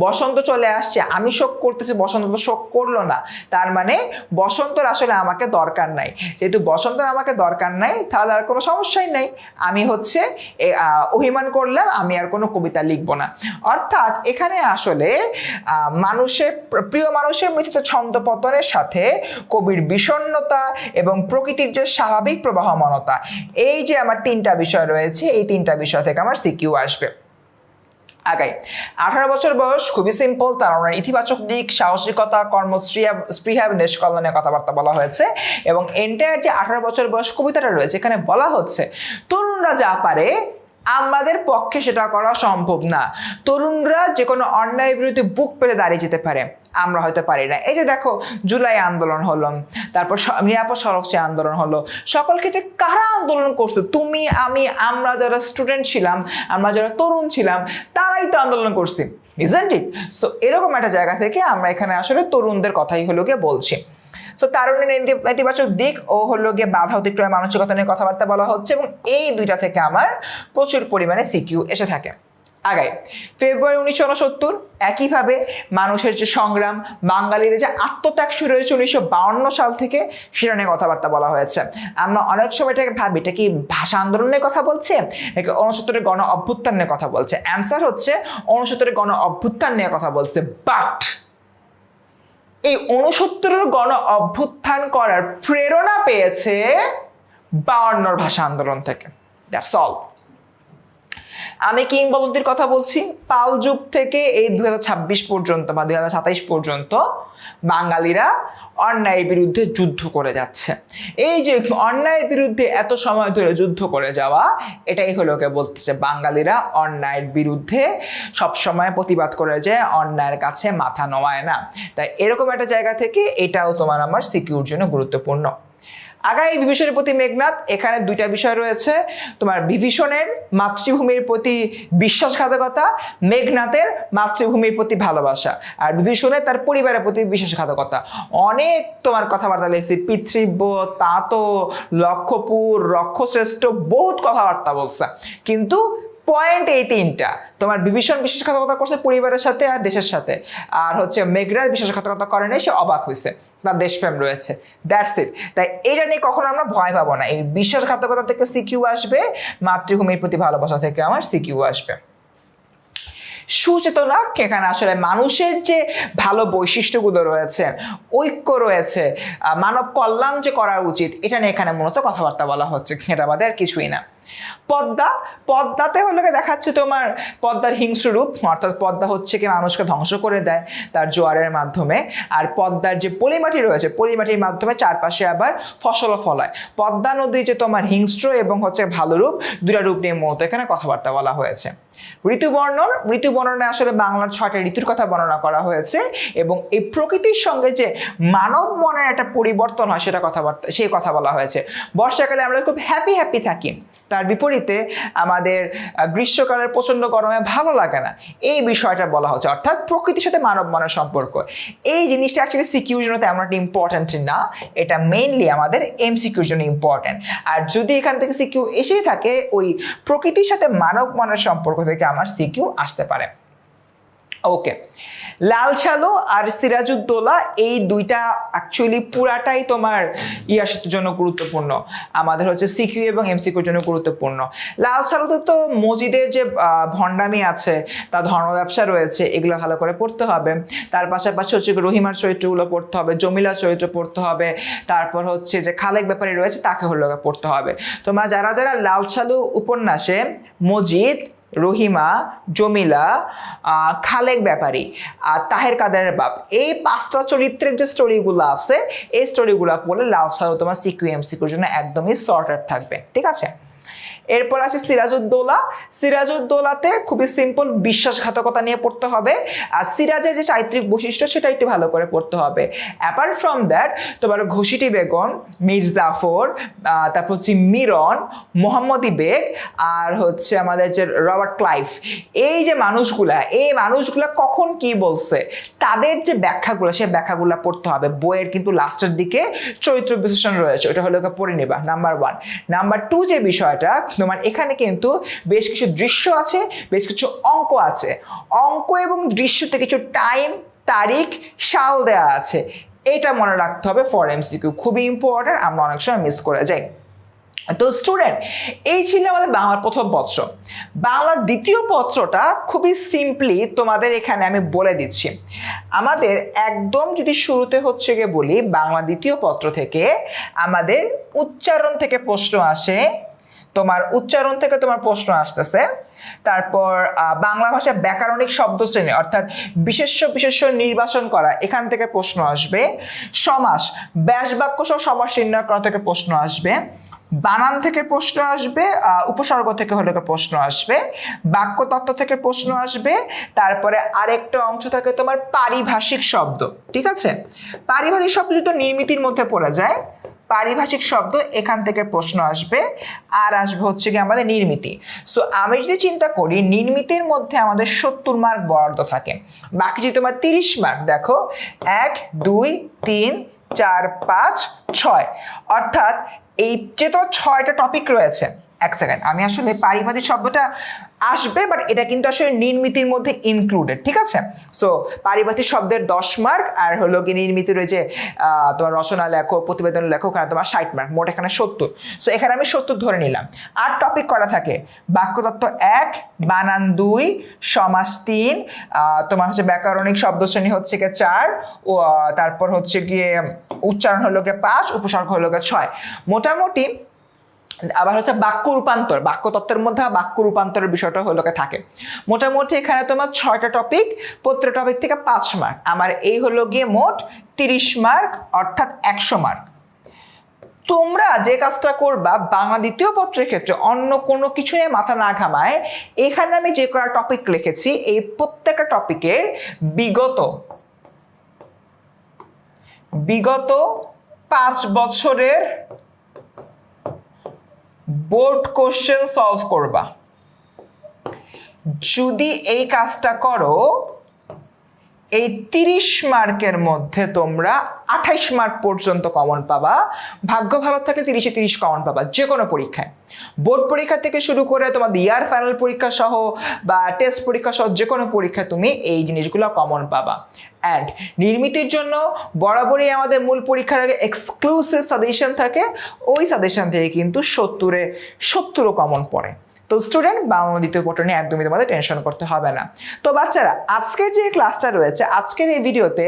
বসন্ত চলে আসছে, আমি শোক করতেছি, বসন্ত তো শোক করলো না, তার মানে বসন্তর আসলে আমাকে দরকার নাই। যেহেতু বসন্তের আমাকে দরকার নাই, তাহলে আর কোনো সমস্যাই নাই, আমি হচ্ছে অভিমান করলাম, আমি আর কোনো কবিতা লিখবো না। অর্থাৎ এখানে আসলে মানুষের প্রিয় মানুষের মৃত্যুতে ছন্দপতনের সাথে কবির বিষণ্ণতা এবং প্রকৃতির যে স্বাভাবিক প্রবাহমানতা, এই যে আমার তিনটা বিষয় রয়েছে, এই তিনটা বিষয় থেকে আমার সিকিউ আসবে। আগাই 18 বছর বয়স, খুবই সিম্পল, তার ইতিবাচক দিক সাহসিকতা, কর্মস্পৃহা এবং দেশ কল্যাণের কথাবার্তা বলা হয়েছে। এবং এন্টায়ার যে 18 বছর বয়স কবিতাটা রয়েছে, এখানে বলা হচ্ছে তরুণরা যা পারে আমাদের পক্ষে সেটা করা সম্ভব না। তরুণরা যে কোনো অন্যায়ের বিরুদ্ধে বুক পেতে দাঁড়িয়ে যেতে পারে, আমরা হয়তো পারি না। এই যে দেখো জুলাই আন্দোলন হলো, তারপর নিরাপদ সড়ক সে আন্দোলন হলো, সকল ক্ষেত্রে কারা আন্দোলন করছে? তুমি, আমি, আমরা যারা স্টুডেন্ট ছিলাম, আমরা যারা তরুণ ছিলাম, তারাই তো আন্দোলন করছি, ইজন্ট ইট? সো এরকম একটা জায়গা থেকে আমরা এখানে আসলে তরুণদের কথাই হলো গিয়ে বলছি। সো তারুণ্যের নেতিবাচক দিক ও হলো গিয়ে বাধা অতিক্রমের মানসিকতা নিয়ে কথাবার্তা বলা হচ্ছে, এবং এই দুইটা থেকে আমার প্রচুর পরিমাণে সিকিউ এসে থাকে। আগাই ফেব্রুয়ারি 1969, একইভাবে মানুষের যে সংগ্রাম, বাঙালিদের যে আত্মত্যাগ শুরু হয়েছে 1952 সাল থেকে, সেটা নিয়ে কথাবার্তা বলা হয়েছে। আমরা অনেক সময় এটাকে ভাবি এটা কি ভাষা আন্দোলনের কথা বলছে নাকি 69-এর গণ অভ্যুত্থান নিয়ে কথা বলছে। অ্যান্সার হচ্ছে 69-এর গণ অভ্যুত্থান নিয়ে কথা বলছে, বাট এই 69-এর গণ অভ্যুত্থান করার প্রেরণা পেয়েছে 52-র ভাষা আন্দোলন থেকে। That's all. আমি কিংবদন্তির কথা বলছি, পাল যুগ থেকে এই 2026 পর্যন্ত বা 2027 পর্যন্ত বাঙালিরা অন্যায়ের বিরুদ্ধে যুদ্ধ করে যাচ্ছে। এই যে অন্যায়ের বিরুদ্ধে এত সময় ধরে যুদ্ধ করে যাওয়া, এটাই হলো কে বলতেছে বাঙালিরা অন্যায়ের বিরুদ্ধে সবসময় প্রতিবাদ করে যায়, অন্যায়ের কাছে মাথা নোয়ায় না। তাই এরকম একটা জায়গা থেকে এটাও তোমার আমার সিকিউর জন্য গুরুত্বপূর্ণ। আগাই বিভীষণের প্রতি মেঘনাদ, এখানে দুইটা বিষয় রয়েছে, তোমার বিভীষণের মাতৃভূমির প্রতি বিশ্বাসঘাতকতা, মেঘনাথের মাতৃভূমির প্রতি ভালোবাসা, আর বিভীষণের তার পরিবারের প্রতি বিশ্বাসঘাতকতা। অনেক তোমার কথাবার্তা লেগেছি, পিতৃব্য, তাঁত, লক্ষ্যপুর, রক্ষশ্রেষ্ঠ, বহুত কথাবার্তা বলছে, কিন্তু পয়েন্ট এই তিনটা। তোমার বিভীষণ বিশ্বাসঘাতকতা করছে পরিবারের সাথে আর দেশের সাথে, আর হচ্ছে মেঘনাথ বিশ্বাসঘাতকতা করে নাই, সে অবাক হয়েছে, তার দেশপ্রেম রয়েছে, দ্যাটস ইট। তাই এটা নিয়ে কখনো আমরা ভয় পাবো না। এই বিশ্বাসঘাতকতা থেকে সিকিউ আসবে, মাতৃভূমির প্রতি ভালোবাসা থেকে আমার সিকিউ আসবে। সুচেতনা, এখানে আসলে মানুষের যে ভালো বৈশিষ্ট্যগুলো রয়েছে, ঐক্য রয়েছে, মানব কল্যাণ যে করা উচিত, এটা নিয়ে এখানে মূলত কথাবার্তা বলা হচ্ছে, এটা বাদে আর কিছুই না। পদ্মাতে হলো দেখাচ্ছে তোমার পদ্মার হিংস্র রূপ, অর্থাৎ পদ্মা হচ্ছে কি মানুষকে ধ্বংস করে দেয় তার জোয়ারের মাধ্যমে, আর পদ্মার যে পলিমাটি রয়েছে, পলিমাটির মাধ্যমে চারপাশে আবার ফসলও ফলায়। পদ্মা নদী যে তোমার হিংস্র এবং হচ্ছে ভালো রূপ, দুটা রূপ নিয়ে মূলত এখানে কথাবার্তা বলা হয়েছে। ঋতু বর্ণনে আসলে বাংলার 6টা ঋতুর কথা বর্ণনা করা হয়েছে, এবং এই প্রকৃতির সঙ্গে যে মানব মনের একটা পরিবর্তন হয় সেই কথা বলা হয়েছে। বর্ষাকালে আমরা খুব হ্যাপি থাকি, তার বিপরীতে আমাদের গ্রীষ্মকালের প্রচন্ড গরমে ভালো লাগে না, এই বিষয়টা বলা হচ্ছে। অর্থাৎ প্রকৃতির সাথে মানব মনের সম্পর্ক, এই জিনিসটা অ্যাকচুয়ালি সিকিউর জন্য তেমন একটা ইম্পর্টেন্ট না, এটা মেইনলি আমাদের এমসিকিউর জন্য ইম্পর্টেন্ট। আর যদি এখান থেকে সিকিউ এসেই থাকে, ওই প্রকৃতির সাথে মানব মনের সম্পর্ক থেকে আমার সিকিউ আসতে পারে। ওকে, লাল সালু আর সিরাজউদ্দৌলা, এই দুইটা অ্যাকচুয়ালি পুরাটাই তোমার ইয়ার জন্য গুরুত্বপূর্ণ, আমাদের হচ্ছে সিকিউ এবং এমসিকিউর জন্য গুরুত্বপূর্ণ। লাল সালুতে তো মজিদের যে ভণ্ডামি আছে, তার ধর্ম ব্যবসা রয়েছে, এগুলো ভালো করে পড়তে হবে। তার পাশাপাশি হচ্ছে রহিমার চরিত্রগুলো পড়তে হবে, জমিলার চরিত্র পড়তে হবে, তারপর হচ্ছে যে খালেক ব্যাপারী রয়েছে তাকে হলো পড়তে হবে। তোমরা যারা যারা লাল সালু উপন্যাসে মজিদ, রহিমা, জমিলা, খালেক ব্যাপারী আর তাহের কাদেরের বাপ, এই 5টা চরিত্রের যে স্টোরিগুলো আছে, এই স্টোরিগুলো পড়লে লাল সালু তোমার সিকিউ এমসিকিউর জন্য একদমই সর্টেড থাকবে, ঠিক আছে? এরপর আছে সিরাজউদ্দৌলা। সিরাজউদ্দৌলাতে খুবই সিম্পল, বিশ্বাসঘাতকতা নিয়ে পড়তে হবে, আর সিরাজের যে চারিত্রিক বৈশিষ্ট্য সেটা একটু ভালো করে পড়তে হবে। অ্যাপার্ট ফ্রম দ্যাট তোমার ঘসিটি বেগম, মীর জাফর, তারপর হচ্ছে মিরন, মোহাম্মদী বেগ, আর হচ্ছে আমাদের যে রবার্ট ক্লাইভ, এই যে মানুষগুলা কখন কি বলছে তাদের যে ব্যাখ্যাগুলো, সেই ব্যাখ্যাগুলো পড়তে হবে। বইয়ের কিন্তু লাস্টের দিকে চরিত্র বিশ্লেষণ রয়েছে, ওটা হলো পড়ে নেবা, নাম্বার 1। নাম্বার 2 যে বিষয়টা তোমার এখানে কিন্তু বেশ কিছু দৃশ্য আছে, বেশ কিছু অঙ্ক আছে। অঙ্ক এবং দৃশ্যতে কিছু টাইম, তারিখ, সাল দেয়া আছে, এটা মনে রাখতে হবে ফর এমসিকিউ, খুবই ইম্পর্টেন্ট, আমরা অনেক সময় মিস করে যাই। তো স্টুডেন্ট, এই ছিল আমাদের বাংলার প্রথম পত্র। বাংলার দ্বিতীয় পত্রটা খুবই সিম্পলি তোমাদের এখানে আমি বলে দিচ্ছি। আমাদের একদম যদি শুরুতে হচ্ছে গিয়ে বলি, বাংলা দ্বিতীয় পত্র থেকে আমাদের উচ্চারণ থেকে প্রশ্ন আসে, উচ্চারণ থেকে তোমার প্রশ্ন আসতেছে। তারপর বাংলা ভাষায় ব্যাকরণিক শব্দ শ্রেণী অর্থাৎ বিশেষ্য নির্বাচন করা, এখান থেকে প্রশ্ন আসবে। সমাস, ব্যাস বাক্য সহ সমাস নির্ণয় করা থেকে প্রশ্ন আসবে। বানান থেকে প্রশ্ন আসবে, উপসর্গ থেকে হলে প্রশ্ন আসবে, বাক্যতত্ত্ব থেকে প্রশ্ন আসবে। তারপরে আরেকটা অংশ থাকে তোমার পারিভাষিক শব্দ, ঠিক আছে? পারিভাষিক শব্দ যদি নির্মিতির মধ্যে পড়ে যায়, পারিভাষিক শব্দ এখান থেকে প্রশ্ন আসবে। আর আসবে হচ্ছে কি আমাদের নির্মিতি। সো আমি যদি চিন্তা করি, নির্মিতির মধ্যে আমাদের 70 মার্ক বরাদ্দ থাকে, বাকি যদি তোমার 30 মার্ক, দেখো 1 2 3 4 5 6, অর্থাৎ এই যে তো 6টা টপিক রয়েছে। এক সেকেন্ড, আমি আসলে পারিভাষিক শব্দটা আসবে, বাট এটা কিন্তু আসলে নির্মিতির মধ্যে ইনক্লুডেড, ঠিক আছে? সো পারিভাষিক শব্দের 10 মার্ক, আর হলো কি নির্মিতি রয়েছে তোমার রচনা লেখো, প্রতিবেদন লেখো, ওখানে তোমার 60 মার্ক, মোট এখানে 70। সো এখানে আমি 70 ধরে নিলাম। 8 টপিক করা থাকে, বাক্যতত্ত্ব 1, বানান 2, সমাস 3, তোমার হচ্ছে ব্যাকরণিক শব্দ শ্রেণী হচ্ছে গিয়ে 4, ও তারপর হচ্ছে গিয়ে উচ্চারণ হলো গিয়ে 5, উপসর্গ হলো গিয়ে 6, মোটামুটি। আবার হচ্ছে বাক্য রূপান্তর, বাক্যতত্ত্বের মধ্যে বাক্য রূপান্তরের বিষয়টা হলো থাকে। মোটামুটি এখানে তোমার 6টা টপিক, প্রত্যেকটা টপিক থেকে 5 মার্ক। আমার এই হলো গিয়ে মোট 30 মার্ক, অর্থাৎ 100 মার্ক। তোমরা যে কাজটা করবা বাংলা দ্বিতীয় পত্রের ক্ষেত্রে, অন্য কোনো কিছু নিয়ে মাথা না ঘামায়, এখানে আমি যে কটা টপিক লিখেছি, এই প্রত্যেকটা টপিকের বিগত 5 বছরের বোর্ড কোশ্চেন সলভ করবা। যদি এই কাজটা করো, এই 30 মার্কের মধ্যে তোমরা 28 মার্ক পর্যন্ত কমন পাবা। ভাগ্য ভালো থাকলে 30-এ 30 কমন পাবা যে কোনো পরীক্ষায়। বোর্ড পরীক্ষা থেকে শুরু করে তোমার ইয়ার ফাইনাল পরীক্ষা সহ বা টেস্ট পরীক্ষা সহ যে কোনো পরীক্ষায় তুমি এই জিনিসগুলো কমন পাবা। অ্যান্ড নির্মিতির জন্য বরাবরই আমাদের মূল পরীক্ষার আগে এক্সক্লুসিভ সাজেশন থাকে, ওই সাজেশন থেকে কিন্তু 70 কমন পড়ে। তো স্টুডেন্ট, বাংলা দ্বিতীয় পত্র নিয়ে একদমই তোমাদের টেনশন করতে হবে না। তো বাচ্চারা, আজকের যে ক্লাসটা রয়েছে, আজকের এই ভিডিওতে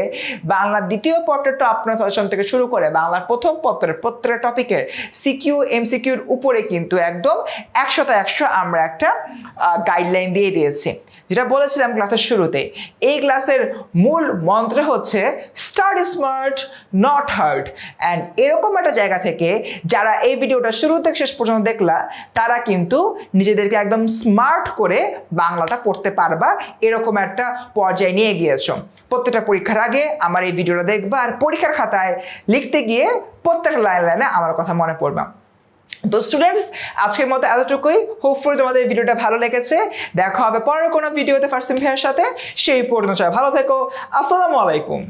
বাংলা দ্বিতীয় পত্রের আপনার সাজেশন থেকে শুরু করে বাংলার প্রথম পত্রের প্রত্যেকটা টপিকের সিকিউ এমসিকিউর উপরে কিন্তু একদম 100-100 আমরা একটা গাইডলাইন দিয়ে দিয়েছি। যেটা বলেছিলাম ক্লাসের শুরুতে, এই ক্লাসের মূল মন্ত্র হচ্ছে study smart not hard. And এরকম একটা জায়গা থেকে যারা এই ভিডিওটা শুরু থেকে শেষ পর্যন্ত দেখলা, তারা কিন্তু নিজেদেরকে একদম স্মার্ট করে বাংলাটা পড়তে পারবা, এরকম একটা পর্যায়ে নিয়ে গিয়েছো। প্রত্যেকটা পরীক্ষার আগে আমার এই ভিডিওটা দেখবা, আর পরীক্ষার খাতায় লিখতে গিয়ে প্রত্যেকটা লাইনে আমার কথা মনে পড়বা। তো স্টুডেন্টস, আজকের মতো এতটুকুই। হোপফুলি তোমাদের ভিডিওটা ভালো লেগেছে। দেখা হবে পরের কোনো ভিডিওতে ফার্সিম ভাইয়ের সাথে। সেই পর্যন্ত ভালো থেকো। আসসালামু আলাইকুম।